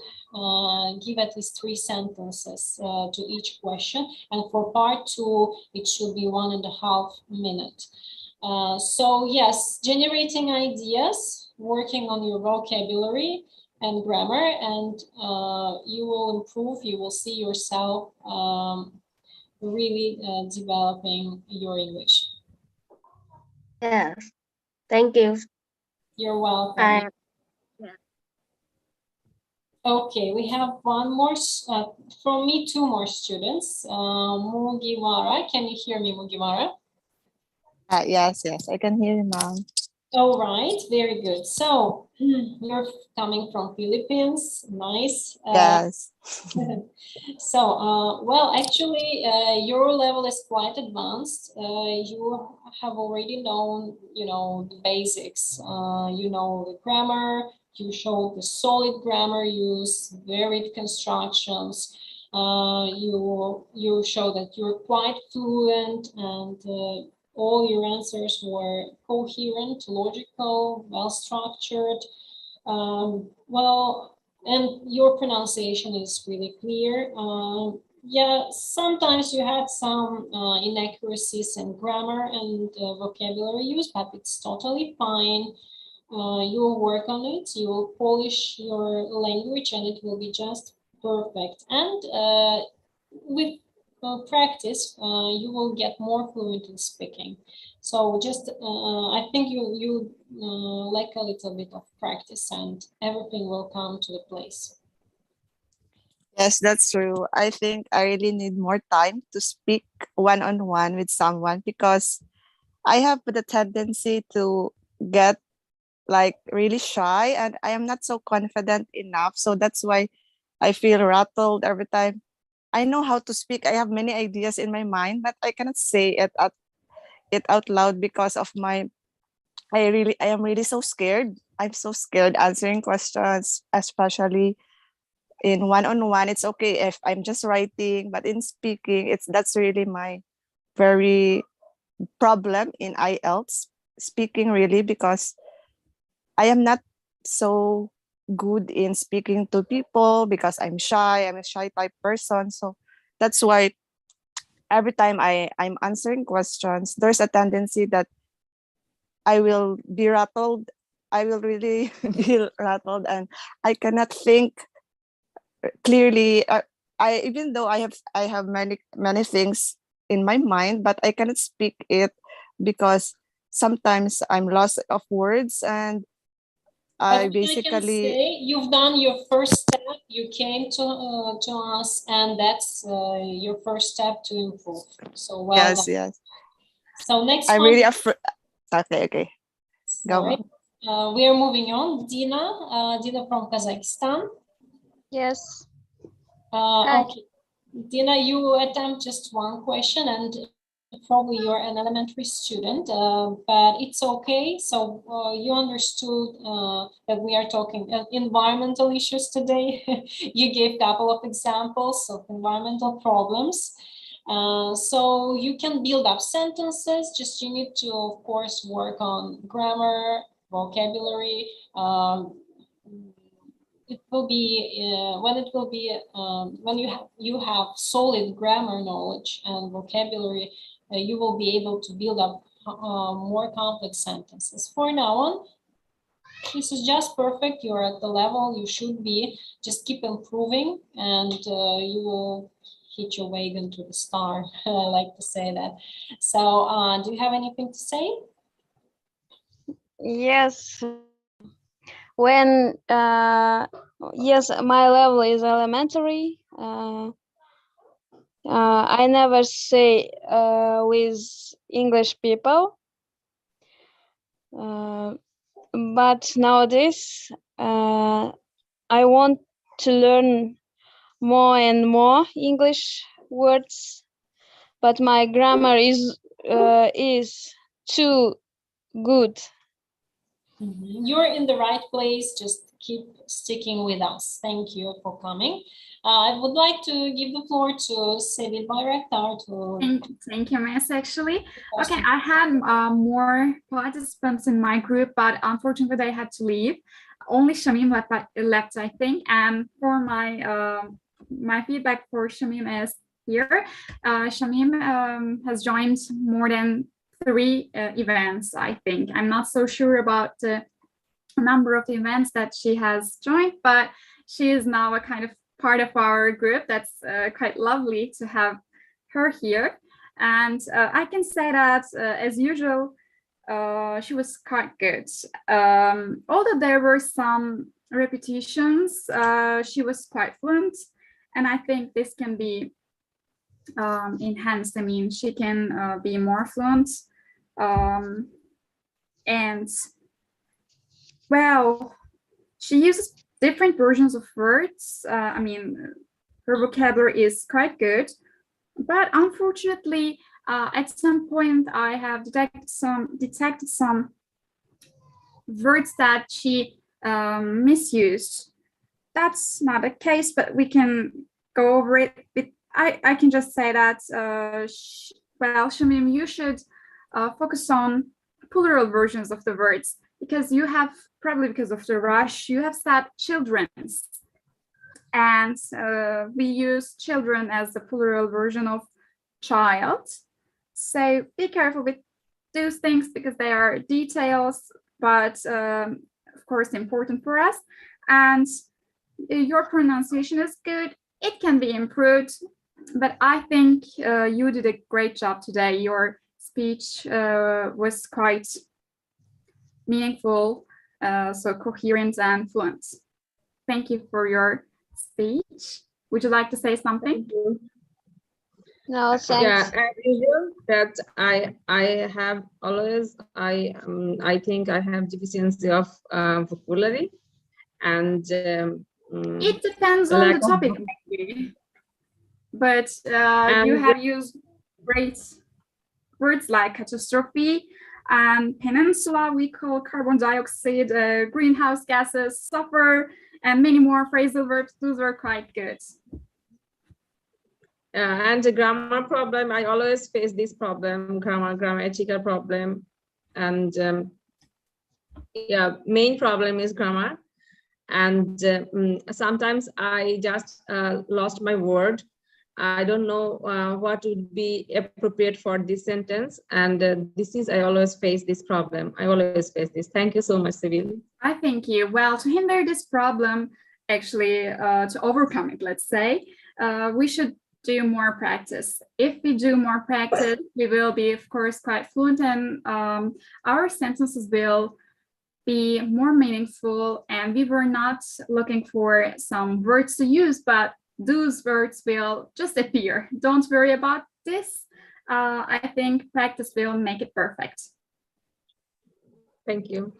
give at least 3 sentences to each question, and for part 2 it should be 1.5 minutes. So yes, generating ideas, working on your vocabulary and grammar, and you will improve. You will see yourself really developing your English. Yes. Thank you. You're welcome. Okay, we have one more, from me, 2 more students. Mugiwara, can you hear me, Mugiwara? Yes, I can hear you now. All right, very good. So you're coming from Philippines, nice. Yes. So, well, actually, your level is quite advanced. You have already known, you know, the basics. You know the grammar. You showed the solid grammar use, varied constructions. You show that you're quite fluent, and all your answers were coherent, logical, well-structured. Well, and your pronunciation is really clear. Yeah, sometimes you had some inaccuracies in grammar and vocabulary use, but it's totally fine. You will work on it, you will polish your language, and it will be just perfect. And with practice, you will get more fluent in speaking. So just, I think you like a little bit of practice and everything will come to the place. Yes, that's true. I think I really need more time to speak one-on-one with someone because I have the tendency to get like really shy and I am not so confident enough. So that's why I feel rattled every time. I know how to speak. I have many ideas in my mind, but I cannot say it out loud because of my I am really so scared. I'm so scared answering questions, especially in one-on-one. It's okay if I'm just writing, but in speaking, that's really my very problem in IELTS speaking really because I am not so good in speaking to people because I'm shy. I'm a shy type person. So that's why every time I'm answering questions, there's a tendency that I will be rattled. I will really be rattled and I cannot think clearly. I even though I have many things in my mind, but I cannot speak it because sometimes I'm lost of words and I But I can basically say you've done your first step. You came to us, and that's your first step to improve. So well yes, done. yes. So next I'm one. really afraid. Okay. Go Sorry. on. We are moving on. Dina, Dina from Kazakhstan. Yes. Hi. Okay. Dina, you attempt just one question and probably you're an elementary student, but it's okay. So you understood that we are talking environmental issues today. You gave a couple of examples of environmental problems. So you can build up sentences, just you need to, of course, work on grammar, vocabulary. It will be when you have solid grammar knowledge and vocabulary, you will be able to build up more complex sentences. For now on, this is just perfect. You're at the level you should be. Just keep improving, and you will hit your wagon to the star. I like to say that. So, do you have anything to say? Yes. When yes, my level is elementary. I never say with English people, but nowadays I want to learn more and more English words, but my grammar is too good. You're in the right place. Just keep sticking with us. Thank you for coming. I would like to give the floor to Sevil Bayraktar to. Thank you, Miss. Actually, okay, I had more participants in my group, but unfortunately, they had to leave. Only Shamim left, I think. And for my feedback for Shamim is here. Shamim has joined more than 3 events, I think. I'm not so sure about the number of events that she has joined, but she is now a kind of part of our group. That's quite lovely to have her here. And I can say that, as usual, she was quite good. Although there were some repetitions, she was quite fluent. And I think this can be enhanced. I mean, she can be more fluent. And well, she uses different versions of words. I mean, her vocabulary is quite good, but unfortunately, at some point, I have detected some words that she misused. That's not the case, but we can go over it. I can just say that, well, Shamim, you should focus on plural versions of the words, because you have, probably because of the rush, you have said children's. And we use children as the plural version of child. So be careful with those things because they are details, but of course important for us. And your pronunciation is good. It can be improved. But I think you did a great job today. Your speech was quite meaningful, so coherent and fluent. Thank you for your speech. Would you like to say something? No, thanks. Yeah, as usual, that I have always I think I have deficiency of vocabulary, and it depends on the topic, maybe. But you have used great words like catastrophe and peninsula, we call carbon dioxide, greenhouse gases, suffer, and many more phrasal verbs. Those were quite good. And the grammar problem, I always face this problem, grammatical problem. And yeah, main problem is grammar. And sometimes I just lost my word. I don't know what would be appropriate for this sentence. And I always face this problem. I always face this. Thank you so much, Seville. I thank you. Well, to hinder this problem, actually, to overcome it, let's say, we should do more practice. If we do more practice, we will be, of course, quite fluent, and our sentences will be more meaningful. And we were not looking for some words to use, but those words will just appear. Don't worry about this. I think practice will make it perfect. Thank you.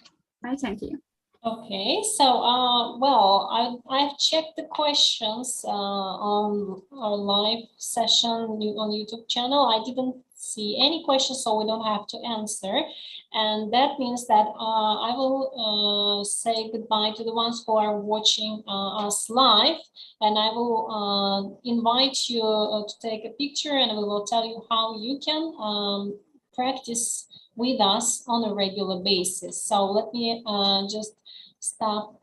I thank you. Okay, so well, I've checked the questions on our live session on YouTube channel. I didn't see any questions, so we don't have to answer. And that means that I will say goodbye to the ones who are watching us live, and I will invite you to take a picture, and we will tell you how you can practice with us on a regular basis. So let me just stop